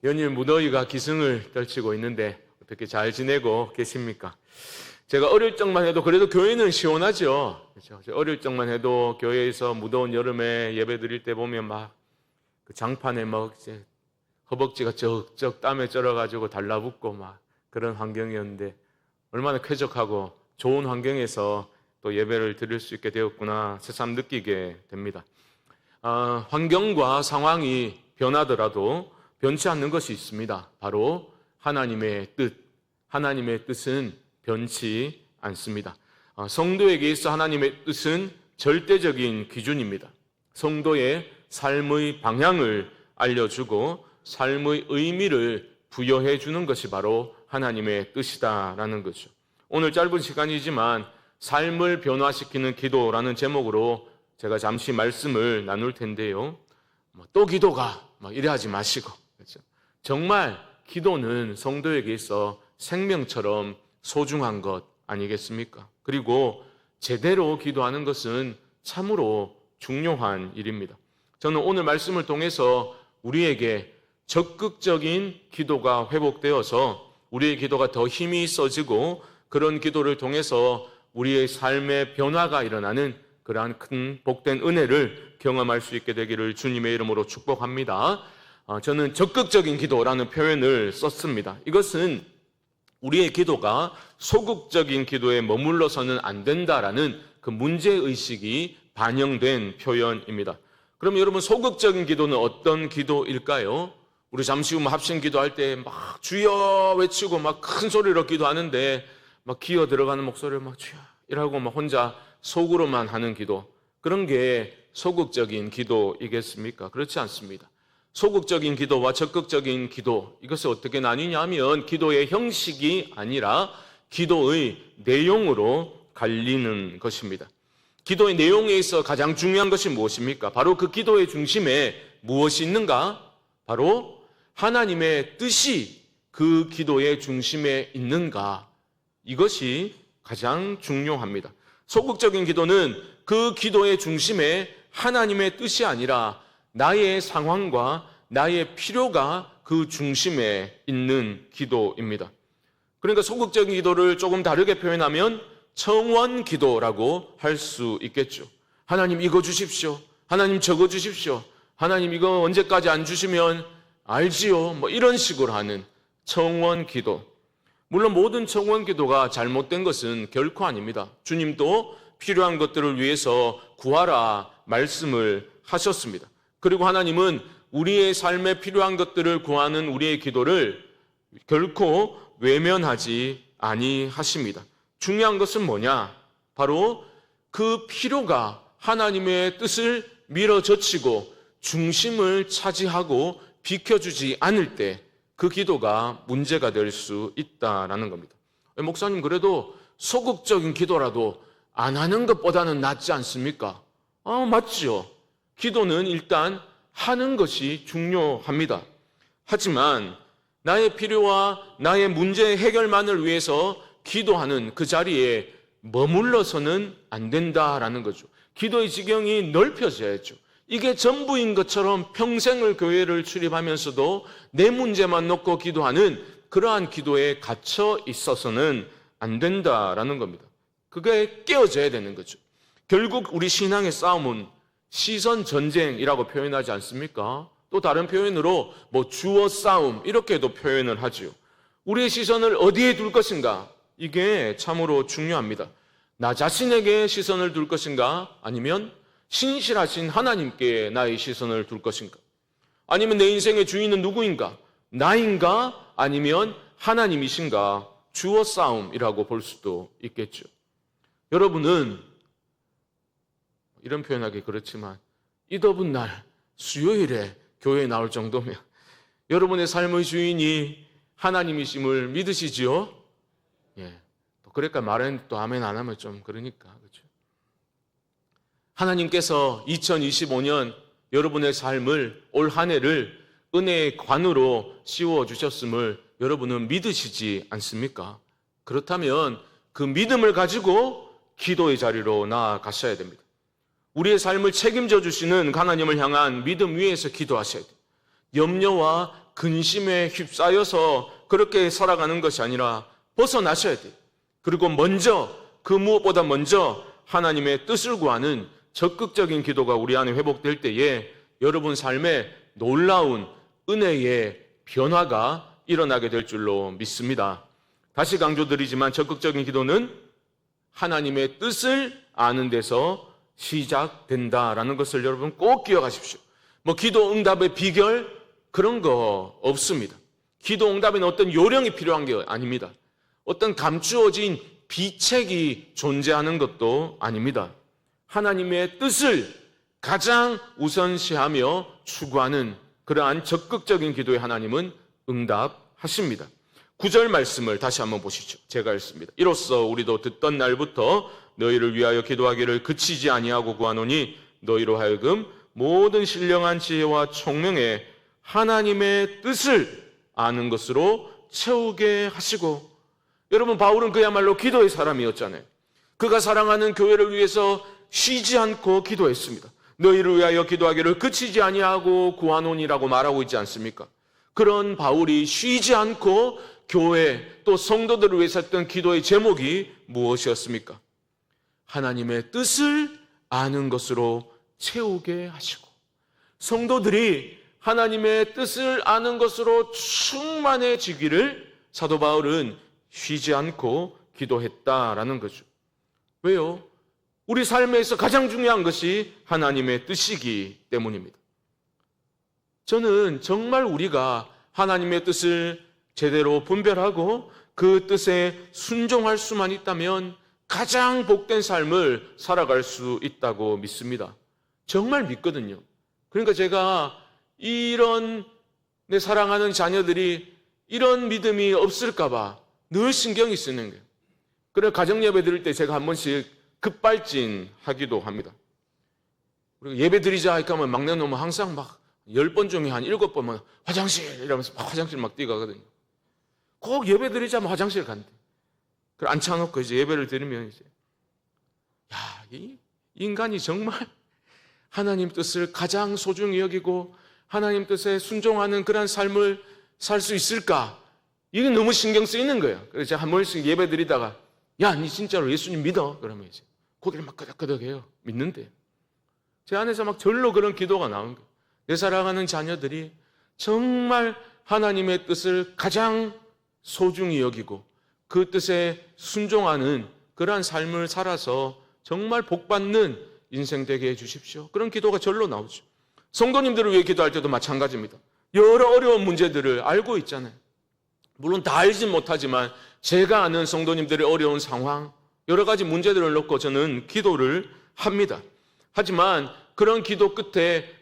연일 무더위가 기승을 떨치고 있는데 어떻게 잘 지내고 계십니까? 제가 어릴 적만 해도 그래도 교회는 시원하죠. 그렇죠? 어릴 적만 해도 교회에서 무더운 여름에 예배 드릴 때 보면 막 그 장판에 막 이제 허벅지가 쩍쩍 땀에 쩔어가지고 달라붙고 막 그런 환경이었는데 얼마나 쾌적하고 좋은 환경에서 또 예배를 드릴 수 있게 되었구나 새삼 느끼게 됩니다. 환경과 상황이 변하더라도 변치 않는 것이 있습니다. 바로 하나님의 뜻. 하나님의 뜻은 변치 않습니다. 성도에게 있어 하나님의 뜻은 절대적인 기준입니다. 성도의 삶의 방향을 알려주고 삶의 의미를 부여해 주는 것이 바로 하나님의 뜻이다라는 거죠. 오늘 짧은 시간이지만 삶을 변화시키는 기도라는 제목으로 제가 잠시 말씀을 나눌 텐데요. 또 기도가 이래 하지 마시고, 그렇죠? 정말 기도는 성도에게 있어 생명처럼 소중한 것 아니겠습니까? 그리고 제대로 기도하는 것은 참으로 중요한 일입니다. 저는 오늘 말씀을 통해서 우리에게 적극적인 기도가 회복되어서 우리의 기도가 더 힘이 있어지고 그런 기도를 통해서 우리의 삶의 변화가 일어나는 그러한 큰 복된 은혜를 경험할 수 있게 되기를 주님의 이름으로 축복합니다. 저는 적극적인 기도라는 표현을 썼습니다. 이것은 우리의 기도가 소극적인 기도에 머물러서는 안 된다라는 그 문제의식이 반영된 표현입니다. 그럼 여러분, 소극적인 기도는 어떤 기도일까요? 우리 잠시 후 합심 기도할 때 막 주여 외치고 막 큰 소리로 기도하는데 막 기어 들어가는 목소리를 막 주여 이라고 막 혼자 속으로만 하는 기도, 그런 게 소극적인 기도이겠습니까? 그렇지 않습니다. 소극적인 기도와 적극적인 기도, 이것을 어떻게 나뉘냐면 기도의 형식이 아니라 기도의 내용으로 갈리는 것입니다. 기도의 내용에 있어 가장 중요한 것이 무엇입니까? 바로 그 기도의 중심에 무엇이 있는가? 바로 하나님의 뜻이 그 기도의 중심에 있는가? 이것이 가장 중요합니다. 소극적인 기도는 그 기도의 중심에 하나님의 뜻이 아니라 나의 상황과 나의 필요가 그 중심에 있는 기도입니다. 그러니까 소극적인 기도를 조금 다르게 표현하면 청원 기도라고 할 수 있겠죠. 하나님 이거 주십시오. 하나님 저거 주십시오. 하나님 이거 언제까지 안 주시면 알지요. 이런 식으로 하는 청원 기도. 물론 모든 청원 기도가 잘못된 것은 결코 아닙니다. 주님도 필요한 것들을 위해서 구하라 말씀을 하셨습니다. 그리고 하나님은 우리의 삶에 필요한 것들을 구하는 우리의 기도를 결코 외면하지 아니하십니다. 중요한 것은 뭐냐? 바로 그 필요가 하나님의 뜻을 밀어젖히고 중심을 차지하고 비켜주지 않을 때 그 기도가 문제가 될 수 있다라는 겁니다. 목사님, 그래도 소극적인 기도라도 안 하는 것보다는 낫지 않습니까? 맞죠. 기도는 일단 하는 것이 중요합니다. 하지만 나의 필요와 나의 문제 해결만을 위해서 기도하는 그 자리에 머물러서는 안 된다라는 거죠. 기도의 지경이 넓혀져야죠. 이게 전부인 것처럼 평생을 교회를 출입하면서도 내 문제만 놓고 기도하는 그러한 기도에 갇혀 있어서는 안 된다라는 겁니다. 그게 깨어져야 되는 거죠. 결국 우리 신앙의 싸움은 시선 전쟁이라고 표현하지 않습니까? 또 다른 표현으로 주어 싸움 이렇게도 표현을 하지요. 우리의 시선을 어디에 둘 것인가? 이게 참으로 중요합니다. 나 자신에게 시선을 둘 것인가? 아니면 신실하신 하나님께 나의 시선을 둘 것인가? 아니면 내 인생의 주인은 누구인가? 나인가? 아니면 하나님이신가? 주어 싸움이라고 볼 수도 있겠죠. 여러분은 이런 표현하기 그렇지만 이 더운 날 수요일에 교회에 나올 정도면 여러분의 삶의 주인이 하나님이심을 믿으시지요? 예. 그러니까 말은 또 아멘 안 하면 좀 그러니까, 그렇죠? 하나님께서 2025년 여러분의 삶을, 올 한 해를 은혜의 관으로 씌워주셨음을 여러분은 믿으시지 않습니까? 그렇다면 그 믿음을 가지고 기도의 자리로 나아가셔야 됩니다. 우리의 삶을 책임져 주시는 하나님을 향한 믿음 위에서 기도하셔야 돼요. 염려와 근심에 휩싸여서 그렇게 살아가는 것이 아니라 벗어나셔야 돼요. 그리고 그 무엇보다 먼저 하나님의 뜻을 구하는 적극적인 기도가 우리 안에 회복될 때에 여러분 삶에 놀라운 은혜의 변화가 일어나게 될 줄로 믿습니다. 다시 강조드리지만 적극적인 기도는 하나님의 뜻을 아는 데서 시작된다라는 것을 여러분 꼭 기억하십시오. 기도 응답의 비결 그런 거 없습니다. 기도 응답에는 어떤 요령이 필요한 게 아닙니다. 어떤 감추어진 비책이 존재하는 것도 아닙니다. 하나님의 뜻을 가장 우선시하며 추구하는 그러한 적극적인 기도에 하나님은 응답하십니다. 9절 말씀을 다시 한번 보시죠. 제가 읽습니다. 이로써 우리도 듣던 날부터 너희를 위하여 기도하기를 그치지 아니하고 구하노니 너희로 하여금 모든 신령한 지혜와 총명에 하나님의 뜻을 아는 것으로 채우게 하시고. 여러분, 바울은 그야말로 기도의 사람이었잖아요. 그가 사랑하는 교회를 위해서 쉬지 않고 기도했습니다. 너희를 위하여 기도하기를 그치지 아니하고 구하노니라고 말하고 있지 않습니까? 그런 바울이 쉬지 않고 교회 또 성도들을 위해서 했던 기도의 제목이 무엇이었습니까? 하나님의 뜻을 아는 것으로 채우게 하시고. 성도들이 하나님의 뜻을 아는 것으로 충만해지기를 사도 바울은 쉬지 않고 기도했다라는 거죠. 왜요? 우리 삶에서 가장 중요한 것이 하나님의 뜻이기 때문입니다. 저는 정말 우리가 하나님의 뜻을 제대로 분별하고 그 뜻에 순종할 수만 있다면 가장 복된 삶을 살아갈 수 있다고 믿습니다. 정말 믿거든요. 그러니까 제가 이런 내 사랑하는 자녀들이 이런 믿음이 없을까 봐 늘 신경이 쓰는 거예요. 그래서 가정예배 드릴 때 제가 한 번씩 급발진하기도 합니다. 그리고 예배 드리자 하면 막내 놈은 항상 막 10번 중에 한 7번만 화장실 이러면서 막 화장실 막 뛰어가거든요. 꼭 예배 드리자면 화장실 간대. 그래 앉혀놓고 이제 예배를 드리면 이제 이 인간이 정말 하나님 뜻을 가장 소중히 여기고 하나님 뜻에 순종하는 그런 삶을 살 수 있을까? 이게 너무 신경 쓰이는 거예요. 그래서 제가 한 번씩 예배 드리다가 야, 니 진짜로 예수님 믿어? 그러면 이제 고개를 막 끄덕끄덕해요. 믿는데. 제 안에서 막 절로 그런 기도가 나온 거예요. 내 사랑하는 자녀들이 정말 하나님의 뜻을 가장 소중히 여기고 그 뜻에 순종하는 그러한 삶을 살아서 정말 복받는 인생 되게 해주십시오. 그런 기도가 절로 나오죠. 성도님들을 위해 기도할 때도 마찬가지입니다. 여러 어려운 문제들을 알고 있잖아요. 물론 다 알진 못하지만 제가 아는 성도님들의 어려운 상황, 여러 가지 문제들을 놓고 저는 기도를 합니다. 하지만 그런 기도 끝에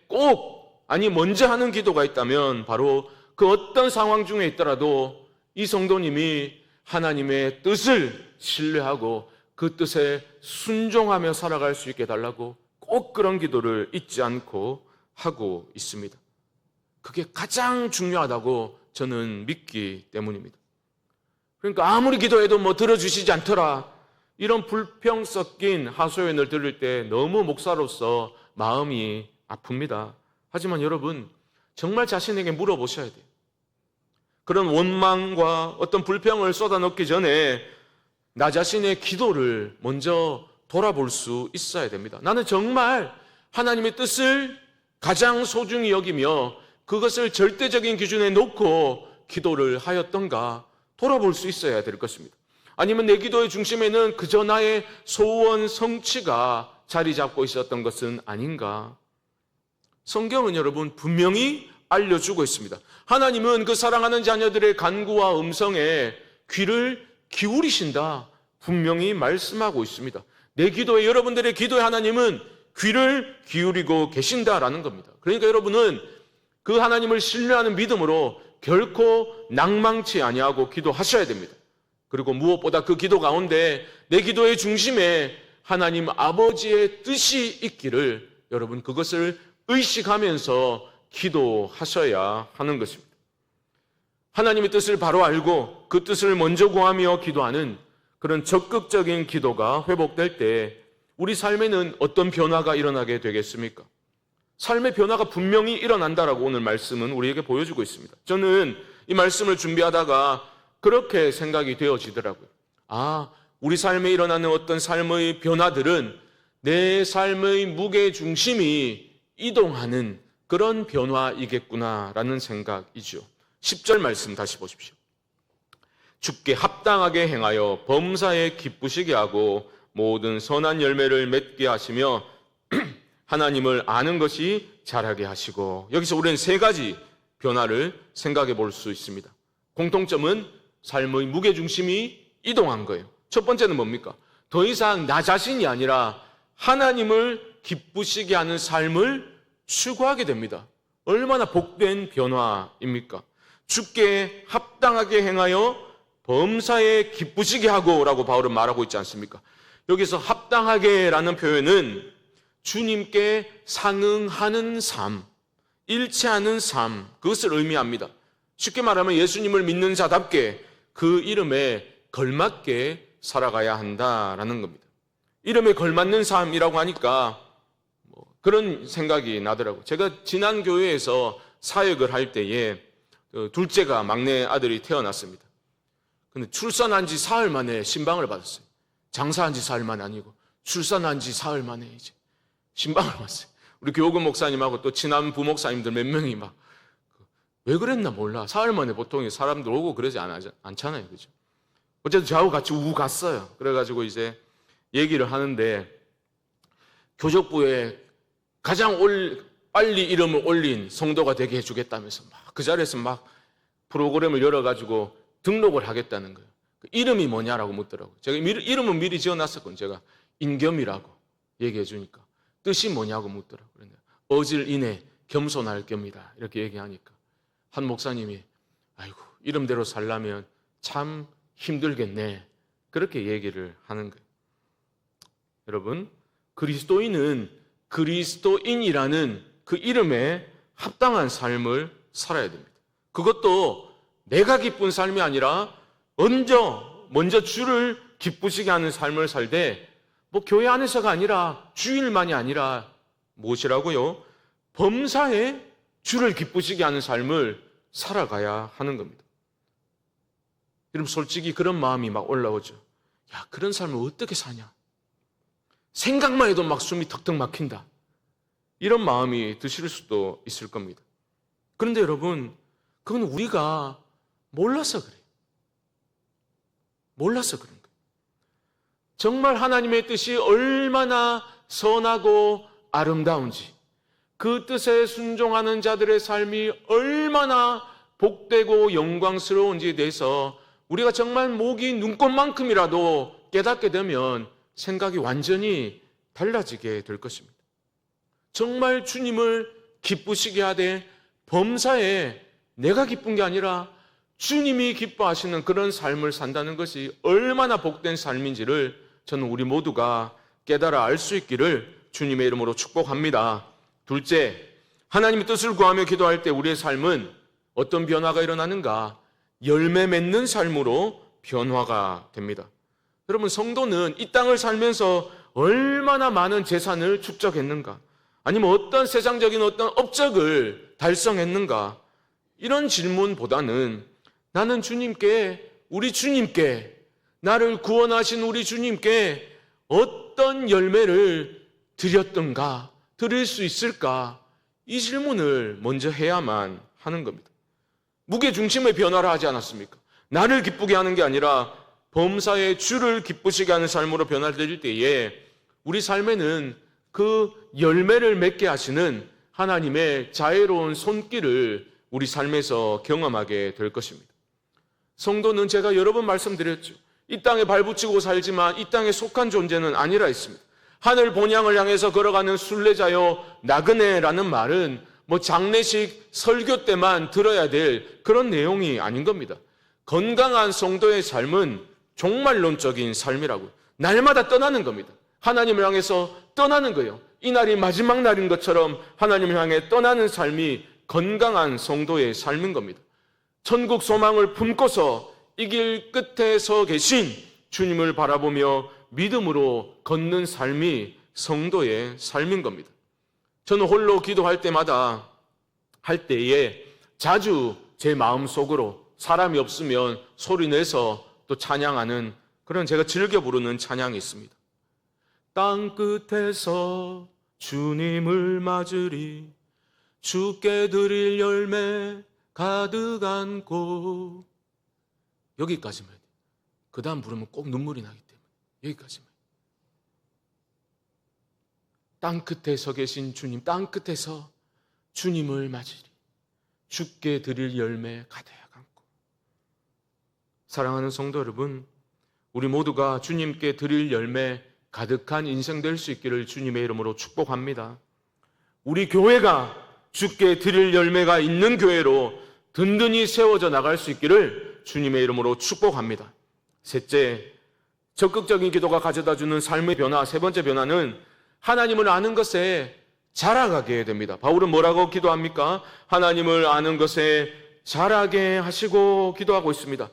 먼저 하는 기도가 있다면 바로 그 어떤 상황 중에 있더라도 이 성도님이 하나님의 뜻을 신뢰하고 그 뜻에 순종하며 살아갈 수 있게 해달라고 꼭 그런 기도를 잊지 않고 하고 있습니다. 그게 가장 중요하다고 저는 믿기 때문입니다. 그러니까 아무리 기도해도 들어주시지 않더라, 이런 불평 섞인 하소연을 들을 때 너무 목사로서 마음이 아픕니다. 하지만 여러분, 정말 자신에게 물어보셔야 돼요. 그런 원망과 어떤 불평을 쏟아넣기 전에 나 자신의 기도를 먼저 돌아볼 수 있어야 됩니다. 나는 정말 하나님의 뜻을 가장 소중히 여기며 그것을 절대적인 기준에 놓고 기도를 하였던가 돌아볼 수 있어야 될 것입니다. 아니면 내 기도의 중심에는 그저 나의 소원 성취가 자리 잡고 있었던 것은 아닌가? 성경은 여러분 분명히 알려주고 있습니다. 하나님은 그 사랑하는 자녀들의 간구와 음성에 귀를 기울이신다 분명히 말씀하고 있습니다. 내 기도에, 여러분들의 기도에 하나님은 귀를 기울이고 계신다라는 겁니다. 그러니까 여러분은 그 하나님을 신뢰하는 믿음으로 결코 낭망치 아니하고 기도하셔야 됩니다. 그리고 무엇보다 그 기도 가운데 내 기도의 중심에 하나님 아버지의 뜻이 있기를 여러분 그것을 의식하면서 기도하셔야 하는 것입니다. 하나님의 뜻을 바로 알고 그 뜻을 먼저 구하며 기도하는 그런 적극적인 기도가 회복될 때 우리 삶에는 어떤 변화가 일어나게 되겠습니까? 삶의 변화가 분명히 일어난다라고 오늘 말씀은 우리에게 보여주고 있습니다. 저는 이 말씀을 준비하다가 그렇게 생각이 되어지더라고요. 우리 삶에 일어나는 어떤 삶의 변화들은 내 삶의 무게중심이 이동하는 그런 변화이겠구나라는 생각이죠. 10절 말씀 다시 보십시오. 주께 합당하게 행하여 범사에 기쁘시게 하고 모든 선한 열매를 맺게 하시며 하나님을 아는 것이 자라게 하시고, 여기서 우리는 세 가지 변화를 생각해 볼 수 있습니다. 공통점은 삶의 무게중심이 이동한 거예요. 첫 번째는 뭡니까? 더 이상 나 자신이 아니라 하나님을 기쁘시게 하는 삶을 추구하게 됩니다. 얼마나 복된 변화입니까? 주께 합당하게 행하여 범사에 기쁘시게 하고 라고 바울은 말하고 있지 않습니까? 여기서 합당하게라는 표현은 주님께 상응하는 삶, 일치하는 삶, 그것을 의미합니다. 쉽게 말하면 예수님을 믿는 자답게 그 이름에 걸맞게 살아가야 한다라는 겁니다. 이름에 걸맞는 삶이라고 하니까 그런 생각이 나더라고요. 제가 지난 교회에서 사역을 할 때에 둘째가 막내 아들이 태어났습니다. 근데 출산한 지 사흘 만에 신방을 받았어요. 장사한 지 사흘 만 아니고 출산한 지 사흘 만에 이제 신방을 받았어요. 우리 교육은 목사님하고 또 친한 부목사님들 몇 명이 막 왜 그랬나 몰라. 사흘 만에 보통 사람들 오고 그러지 않잖아요. 그죠? 어쨌든 저하고 같이 갔어요. 그래가지고 이제 얘기를 하는데 교적부에 가장 빨리 이름을 올린 성도가 되게 해주겠다면서 막 그 자리에서 막 프로그램을 열어가지고 등록을 하겠다는 거예요. 그 이름이 뭐냐라고 묻더라고요. 제가 이름은 미리 지어놨었거든요. 제가 인겸이라고 얘기해 주니까 뜻이 뭐냐고 묻더라고요. 어질인해 겸손할 겸이다 이렇게 얘기하니까 한 목사님이 아이고 이름대로 살려면 참 힘들겠네 그렇게 얘기를 하는 거예요. 여러분, 그리스도인은 그리스도인이라는 그 이름에 합당한 삶을 살아야 됩니다. 그것도 내가 기쁜 삶이 아니라 먼저 주를 기쁘시게 하는 삶을 살되 교회 안에서가 아니라 주일만이 아니라 무엇이라고요? 범사에 주를 기쁘시게 하는 삶을 살아가야 하는 겁니다. 여러분, 솔직히 그런 마음이 막 올라오죠. 야, 그런 삶을 어떻게 사냐? 생각만 해도 막 숨이 턱턱 막힌다. 이런 마음이 드실 수도 있을 겁니다. 그런데 여러분, 그건 우리가 몰라서 그래요. 몰라서 그런 거예요. 정말 하나님의 뜻이 얼마나 선하고 아름다운지, 그 뜻에 순종하는 자들의 삶이 얼마나 복되고 영광스러운지에 대해서 우리가 정말 목이 눈꽃만큼이라도 깨닫게 되면 생각이 완전히 달라지게 될 것입니다. 정말 주님을 기쁘시게 하되 범사에 내가 기쁜 게 아니라 주님이 기뻐하시는 그런 삶을 산다는 것이 얼마나 복된 삶인지를 저는 우리 모두가 깨달아 알 수 있기를 주님의 이름으로 축복합니다. 둘째, 하나님의 뜻을 구하며 기도할 때 우리의 삶은 어떤 변화가 일어나는가? 열매 맺는 삶으로 변화가 됩니다. 여러분, 성도는 이 땅을 살면서 얼마나 많은 재산을 축적했는가? 아니면 어떤 세상적인 어떤 업적을 달성했는가? 이런 질문보다는 나는 우리 주님께, 나를 구원하신 우리 주님께 어떤 열매를 드렸던가, 드릴 수 있을까? 이 질문을 먼저 해야만 하는 겁니다. 무게중심의 변화를 하지 않았습니까? 나를 기쁘게 하는 게 아니라 범사에 주를 기쁘시게 하는 삶으로 변화를 드릴 때에 우리 삶에는 그 열매를 맺게 하시는 하나님의 자애로운 손길을 우리 삶에서 경험하게 될 것입니다. 성도는 제가 여러 번 말씀드렸죠. 이 땅에 발붙이고 살지만 이 땅에 속한 존재는 아니라 했습니다. 하늘 본향을 향해서 걸어가는 순례자여 나그네라는 말은 장례식 설교 때만 들어야 될 그런 내용이 아닌 겁니다. 건강한 성도의 삶은 종말론적인 삶이라고, 날마다 떠나는 겁니다. 하나님을 향해서 떠나는 거예요. 이 날이 마지막 날인 것처럼 하나님을 향해 떠나는 삶이 건강한 성도의 삶인 겁니다. 천국 소망을 품고서 이 길 끝에 서 계신 주님을 바라보며 믿음으로 걷는 삶이 성도의 삶인 겁니다. 저는 홀로 기도할 때마다 할 때에 자주 제 마음속으로 사람이 없으면 소리 내서 또 찬양하는 그런 제가 즐겨 부르는 찬양이 있습니다. 땅 끝에서 주님을 맞으리 주께 드릴 열매 가득 안고, 여기까지만 해요. 그 다음 부르면 꼭 눈물이 나기 때문에 여기까지만. 땅 끝에 서 계신 주님, 땅 끝에서 주님을 맞으리 주께 드릴 열매 가득 안고. 사랑하는 성도 여러분, 우리 모두가 주님께 드릴 열매 가득한 인생 될 수 있기를 주님의 이름으로 축복합니다. 우리 교회가 주께 드릴 열매가 있는 교회로 든든히 세워져 나갈 수 있기를 주님의 이름으로 축복합니다. 셋째, 적극적인 기도가 가져다주는 삶의 변화. 세 번째 변화는 하나님을 아는 것에 자라가게 됩니다. 바울은 뭐라고 기도합니까? 하나님을 아는 것에 자라게 하시고 기도하고 있습니다.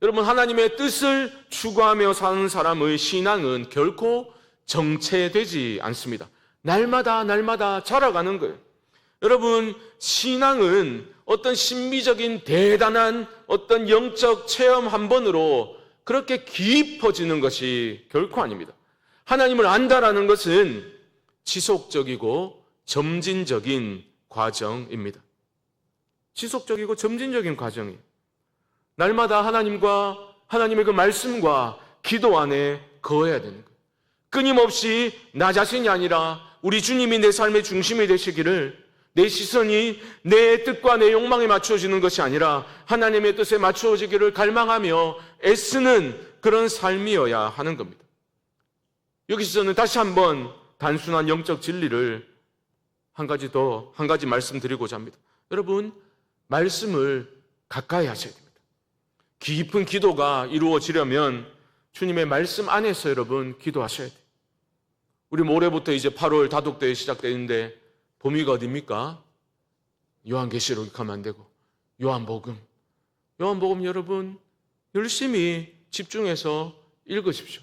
여러분, 하나님의 뜻을 추구하며 사는 사람의 신앙은 결코 정체되지 않습니다. 날마다 자라가는 거예요. 여러분, 신앙은 어떤 신비적인 대단한 어떤 영적 체험 한 번으로 그렇게 깊어지는 것이 결코 아닙니다. 하나님을 안다라는 것은 지속적이고 점진적인 과정입니다. 지속적이고 점진적인 과정이에요. 날마다 하나님과 하나님의 그 말씀과 기도 안에 거해야 되는 거예요. 끊임없이 나 자신이 아니라 우리 주님이 내 삶의 중심이 되시기를, 내 시선이 내 뜻과 내 욕망에 맞추어지는 것이 아니라 하나님의 뜻에 맞추어지기를 갈망하며 애쓰는 그런 삶이어야 하는 겁니다. 여기서는 다시 한번 단순한 영적 진리를 한 가지 말씀드리고자 합니다. 여러분, 말씀을 가까이 하셔야 됩니다. 깊은 기도가 이루어지려면 주님의 말씀 안에서 여러분 기도하셔야 돼요. 우리 모레부터 이제 8월 다독대회 시작되는데 범위가 어디입니까? 요한계시록 하면 안 되고 요한복음 여러분 열심히 집중해서 읽으십시오.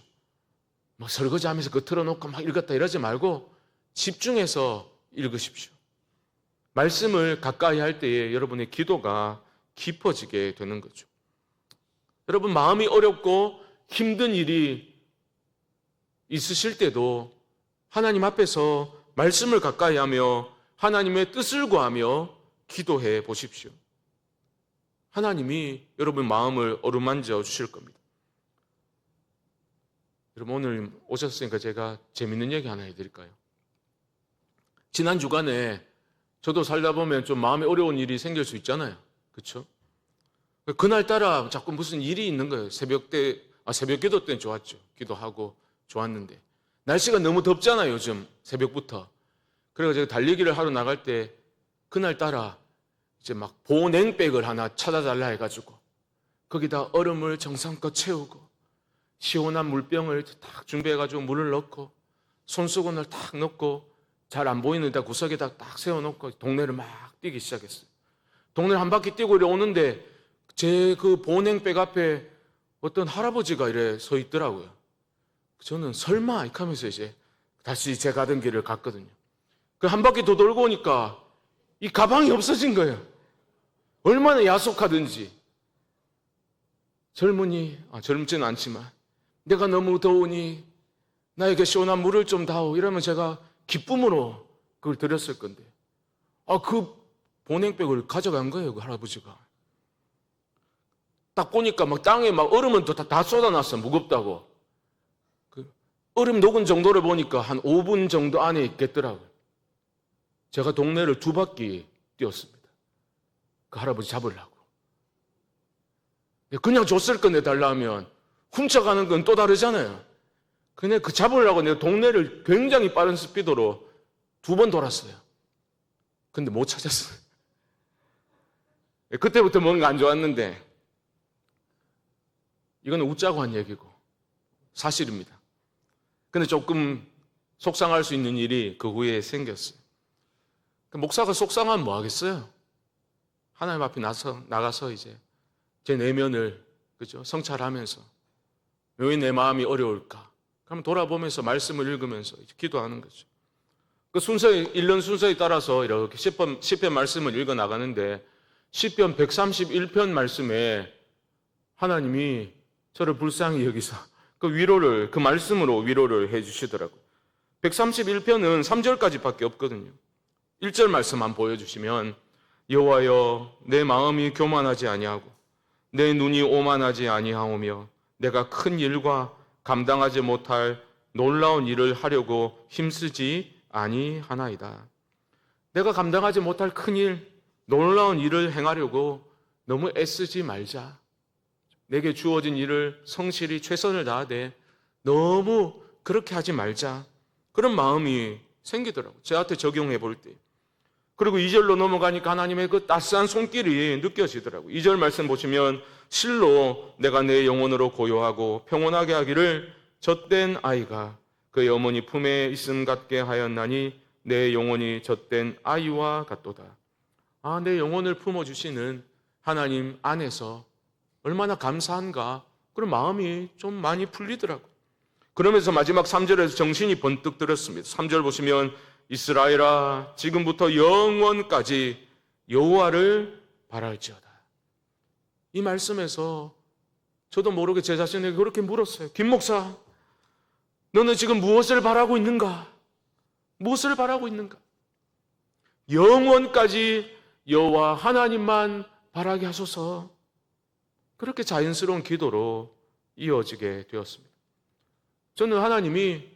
뭐 설거지하면서 그거 틀어놓고 막 읽었다 이러지 말고 집중해서 읽으십시오. 말씀을 가까이 할 때에 여러분의 기도가 깊어지게 되는 거죠. 여러분, 마음이 어렵고 힘든 일이 있으실 때도 하나님 앞에서 말씀을 가까이 하며 하나님의 뜻을 구하며 기도해 보십시오. 하나님이 여러분 마음을 어루만져 주실 겁니다. 여러분, 오늘 오셨으니까 제가 재밌는 얘기 하나 해드릴까요? 지난 주간에 저도 살다 보면 좀 마음이 어려운 일이 생길 수 있잖아요. 그렇죠? 그날따라 자꾸 무슨 일이 있는 거예요. 새벽 기도 때는 좋았죠. 기도하고 좋았는데 날씨가 너무 덥잖아요. 요즘 새벽부터. 그래서 제가 달리기를 하러 나갈 때 그날따라 이제 막 보냉백을 하나 찾아달라 해가지고 거기다 얼음을 정성껏 채우고 시원한 물병을 딱 준비해가지고 물을 넣고 손수건을 딱 넣고 잘 안 보이는 데 구석에다 딱 세워놓고 동네를 막 뛰기 시작했어요. 동네를 한 바퀴 뛰고 이래 오는데 제 그 보냉백 앞에 어떤 할아버지가 이래 서 있더라고요. 저는 설마 이렇게 하면서 이제 다시 제 가던 길을 갔거든요. 그 한 바퀴 더 돌고 오니까 이 가방이 없어진 거예요. 얼마나 야속하든지. 젊지는 않지만 내가 너무 더우니 나에게 시원한 물을 좀 다오 이러면 제가 기쁨으로 그걸 드렸을 건데 그 보냉백을 가져간 거예요. 그 할아버지가. 딱 보니까 막 땅에 막 얼음은 다 쏟아놨어. 무겁다고. 그 얼음 녹은 정도를 보니까 한 5분 정도 안에 있겠더라고요. 제가 동네를 2바퀴 뛰었습니다. 그 할아버지 잡으려고. 그냥 줬을 건데 달라 하면 훔쳐가는 건 또 다르잖아요. 근데 그 잡으려고 내가 동네를 굉장히 빠른 스피드로 2번 돌았어요. 근데 못 찾았어요. 그때부터 뭔가 안 좋았는데 이건 웃자고 한 얘기고 사실입니다. 근데 조금 속상할 수 있는 일이 그 후에 생겼어요. 목사가 속상하면 뭐 하겠어요? 하나님 앞에 나가서 이제 제 내면을 그죠? 성찰하면서 왜 내 마음이 어려울까? 그러면 돌아보면서 말씀을 읽으면서 이제 기도하는 거죠. 그 순서에, 읽는 순서에 따라서 이렇게 시편 말씀을 읽어 나가는데 시편 131편 말씀에 하나님이 저를 불쌍히 여기서 그 말씀으로 위로를 해 주시더라고요. 131편은 3절까지밖에 없거든요. 1절 말씀만 보여주시면 여호와여 내 마음이 교만하지 아니하고 내 눈이 오만하지 아니하오며 내가 큰 일과 감당하지 못할 놀라운 일을 하려고 힘쓰지 아니하나이다. 내가 감당하지 못할 큰 일, 놀라운 일을 행하려고 너무 애쓰지 말자. 내게 주어진 일을 성실히 최선을 다하되 너무 그렇게 하지 말자. 그런 마음이 생기더라고요. 저한테 적용해 볼 때. 그리고 2절로 넘어가니까 하나님의 그 따스한 손길이 느껴지더라고요. 2절 말씀 보시면 실로 내가 내 영혼으로 고요하고 평온하게 하기를 젖된 아이가 그의 어머니 품에 있음 같게 하였나니 내 영혼이 젖된 아이와 같도다. 내 영혼을 품어주시는 하나님 안에서 얼마나 감사한가 그런 마음이 좀 많이 풀리더라고요. 그러면서 마지막 3절에서 정신이 번뜩 들었습니다. 3절 보시면 이스라엘아 지금부터 영원까지 여호와를 바랄지어다. 이 말씀에서 저도 모르게 제 자신에게 그렇게 물었어요. 김 목사, 너는 지금 무엇을 바라고 있는가? 무엇을 바라고 있는가? 영원까지 여호와 하나님만 바라게 하소서. 그렇게 자연스러운 기도로 이어지게 되었습니다. 저는 하나님이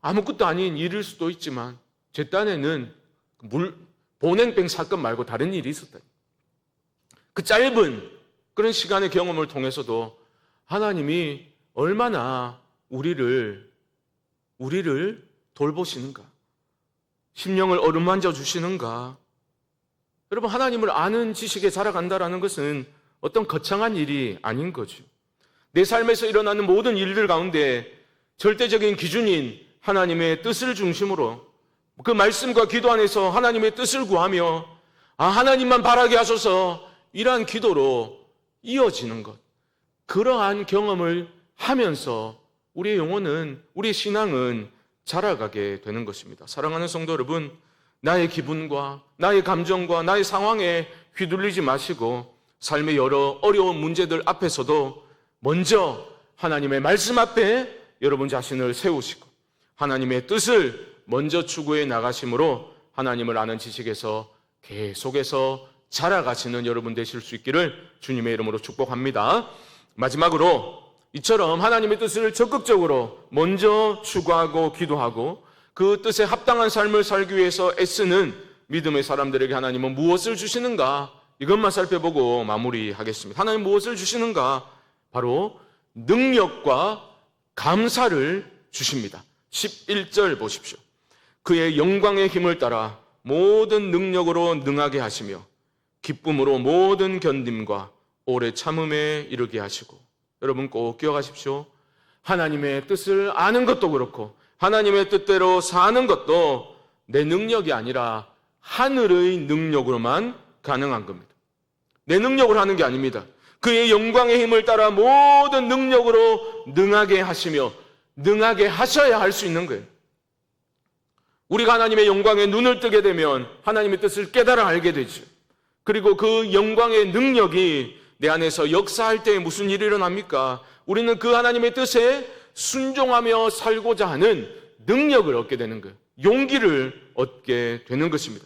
아무것도 아닌 일일 수도 있지만 제 딴에는 보냉병 사건 말고 다른 일이 있었다. 그 짧은 그런 시간의 경험을 통해서도 하나님이 얼마나 우리를 돌보시는가, 심령을 어루만져 주시는가. 여러분, 하나님을 아는 지식에 자라간다는 것은 어떤 거창한 일이 아닌 거죠. 내 삶에서 일어나는 모든 일들 가운데 절대적인 기준인 하나님의 뜻을 중심으로 그 말씀과 기도 안에서 하나님의 뜻을 구하며 하나님만 바라게 하소서, 이러한 기도로 이어지는 것, 그러한 경험을 하면서 우리의 영혼은, 우리의 신앙은 자라가게 되는 것입니다. 사랑하는 성도 여러분, 나의 기분과 나의 감정과 나의 상황에 휘둘리지 마시고 삶의 여러 어려운 문제들 앞에서도 먼저 하나님의 말씀 앞에 여러분 자신을 세우시고 하나님의 뜻을 먼저 추구해 나가심으로 하나님을 아는 지식에서 계속해서 자라가시는 여러분 되실 수 있기를 주님의 이름으로 축복합니다. 마지막으로 이처럼 하나님의 뜻을 적극적으로 먼저 추구하고 기도하고 그 뜻에 합당한 삶을 살기 위해서 애쓰는 믿음의 사람들에게 하나님은 무엇을 주시는가, 이것만 살펴보고 마무리하겠습니다. 하나님 무엇을 주시는가? 바로 능력과 감사를 주십니다. 11절 보십시오. 그의 영광의 힘을 따라 모든 능력으로 능하게 하시며 기쁨으로 모든 견딤과 오래 참음에 이르게 하시고. 여러분 꼭 기억하십시오. 하나님의 뜻을 아는 것도 그렇고 하나님의 뜻대로 사는 것도 내 능력이 아니라 하늘의 능력으로만 가능한 겁니다. 내 능력으로 하는 게 아닙니다. 그의 영광의 힘을 따라 모든 능력으로 능하게 하시며, 능하게 하셔야 할 수 있는 거예요. 우리가 하나님의 영광에 눈을 뜨게 되면 하나님의 뜻을 깨달아 알게 되죠. 그리고 그 영광의 능력이 내 안에서 역사할 때 무슨 일이 일어납니까? 우리는 그 하나님의 뜻에 순종하며 살고자 하는 능력을 얻게 되는 거예요. 용기를 얻게 되는 것입니다.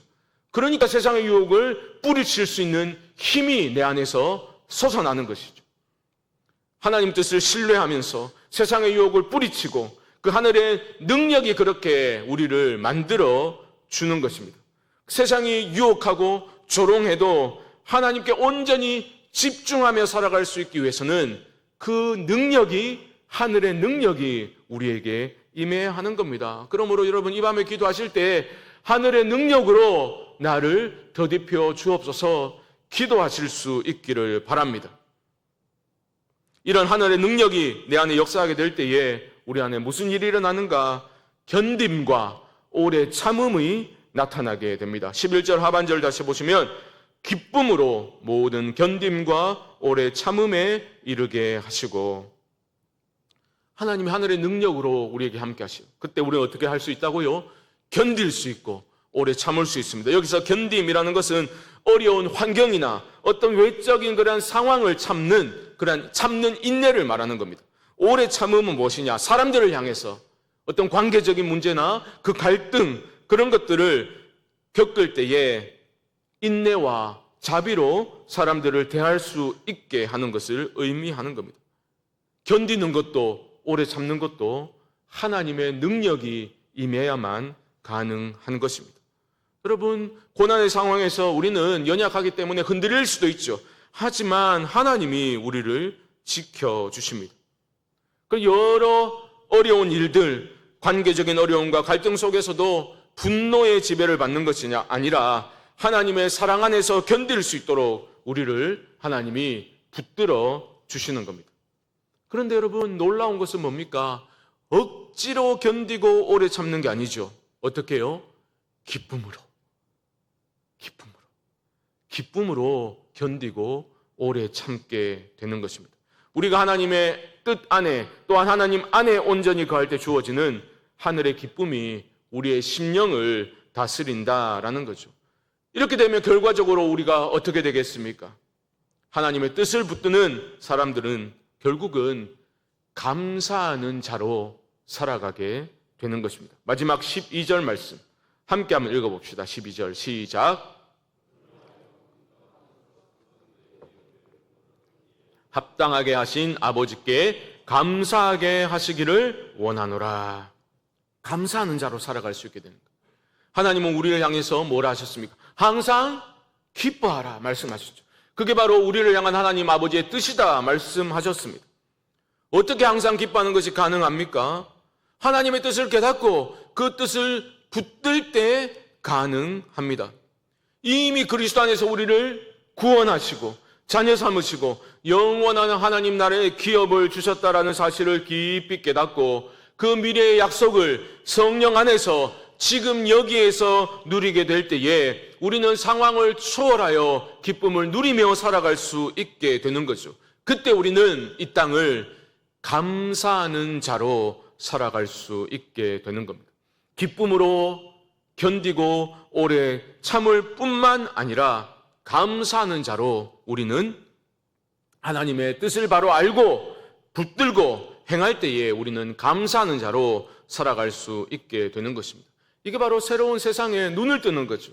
그러니까 세상의 유혹을 뿌리칠 수 있는 힘이 내 안에서 솟아나는 것이죠. 하나님 뜻을 신뢰하면서 세상의 유혹을 뿌리치고 그 하늘의 능력이 그렇게 우리를 만들어 주는 것입니다. 세상이 유혹하고 조롱해도 하나님께 온전히 집중하며 살아갈 수 있기 위해서는 그 능력이, 하늘의 능력이 우리에게 임해야 하는 겁니다. 그러므로 여러분 이 밤에 기도하실 때 하늘의 능력으로 나를 더딥혀 주옵소서 기도하실 수 있기를 바랍니다. 이런 하늘의 능력이 내 안에 역사하게 될 때에 우리 안에 무슨 일이 일어나는가? 견딤과 오래 참음이 나타나게 됩니다. 11절 하반절 다시 보시면 기쁨으로 모든 견딤과 오래 참음에 이르게 하시고. 하나님이 하늘의 능력으로 우리에게 함께 하시고, 그때 우리는 어떻게 할 수 있다고요? 견딜 수 있고 오래 참을 수 있습니다. 여기서 견딤이라는 것은 어려운 환경이나 어떤 외적인 그런 상황을 참는 인내를 말하는 겁니다. 오래 참음은 무엇이냐? 사람들을 향해서 어떤 관계적인 문제나 그 갈등, 그런 것들을 겪을 때에 인내와 자비로 사람들을 대할 수 있게 하는 것을 의미하는 겁니다. 견디는 것도 오래 참는 것도 하나님의 능력이 임해야만 가능한 것입니다. 여러분, 고난의 상황에서 우리는 연약하기 때문에 흔들릴 수도 있죠. 하지만 하나님이 우리를 지켜주십니다. 그 여러 어려운 일들, 관계적인 어려움과 갈등 속에서도 분노의 지배를 받는 것이 아니라 하나님의 사랑 안에서 견딜 수 있도록 우리를 하나님이 붙들어 주시는 겁니다. 그런데 여러분, 놀라운 것은 뭡니까? 억지로 견디고 오래 참는 게 아니죠. 어떻게 해요? 기쁨으로 견디고 오래 참게 되는 것입니다. 우리가 하나님의 뜻 안에, 또한 하나님 안에 온전히 거할 때 주어지는 하늘의 기쁨이 우리의 심령을 다스린다라는 거죠. 이렇게 되면 결과적으로 우리가 어떻게 되겠습니까? 하나님의 뜻을 붙드는 사람들은 결국은 감사하는 자로 살아가게 되는 것입니다. 마지막 12절 말씀 함께 한번 읽어봅시다. 12절 시작. 합당하게 하신 아버지께 감사하게 하시기를 원하노라. 감사하는 자로 살아갈 수 있게 되는 거예요. 하나님은 우리를 향해서 뭐라 하셨습니까? 항상 기뻐하라 말씀하셨죠. 그게 바로 우리를 향한 하나님 아버지의 뜻이다 말씀하셨습니다. 어떻게 항상 기뻐하는 것이 가능합니까? 하나님의 뜻을 깨닫고 그 뜻을 붙들 때 가능합니다. 이미 그리스도 안에서 우리를 구원하시고 자녀 삼으시고 영원한 하나님 나라의 기업을 주셨다라는 사실을 깊이 깨닫고 그 미래의 약속을 성령 안에서 지금 여기에서 누리게 될 때에 우리는 상황을 초월하여 기쁨을 누리며 살아갈 수 있게 되는 거죠. 그때 우리는 이 땅을 감사하는 자로 살아갈 수 있게 되는 겁니다. 기쁨으로 견디고 오래 참을 뿐만 아니라 감사하는 자로 우리는 하나님의 뜻을 바로 알고 붙들고 행할 때에 우리는 감사하는 자로 살아갈 수 있게 되는 것입니다. 이게 바로 새로운 세상에 눈을 뜨는 거죠.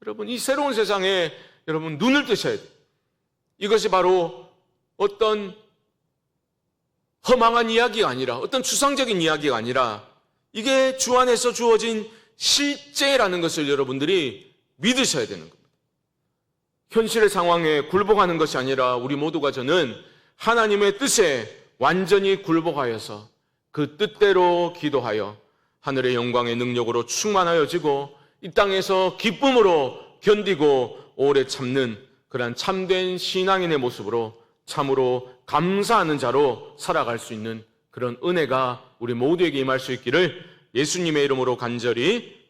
여러분, 이 새로운 세상에 여러분 눈을 뜨셔야 돼요. 이것이 바로 어떤 허망한 이야기가 아니라 어떤 추상적인 이야기가 아니라 이게 주 안에서 주어진 실제라는 것을 여러분들이 믿으셔야 되는 겁니다. 현실의 상황에 굴복하는 것이 아니라 우리 모두가 저는 하나님의 뜻에 완전히 굴복하여서 그 뜻대로 기도하여 하늘의 영광의 능력으로 충만하여지고 이 땅에서 기쁨으로 견디고 오래 참는 그러한 참된 신앙인의 모습으로 참으로 감사하는 자로 살아갈 수 있는 그런 은혜가 우리 모두에게 임할 수 있기를 예수님의 이름으로 간절히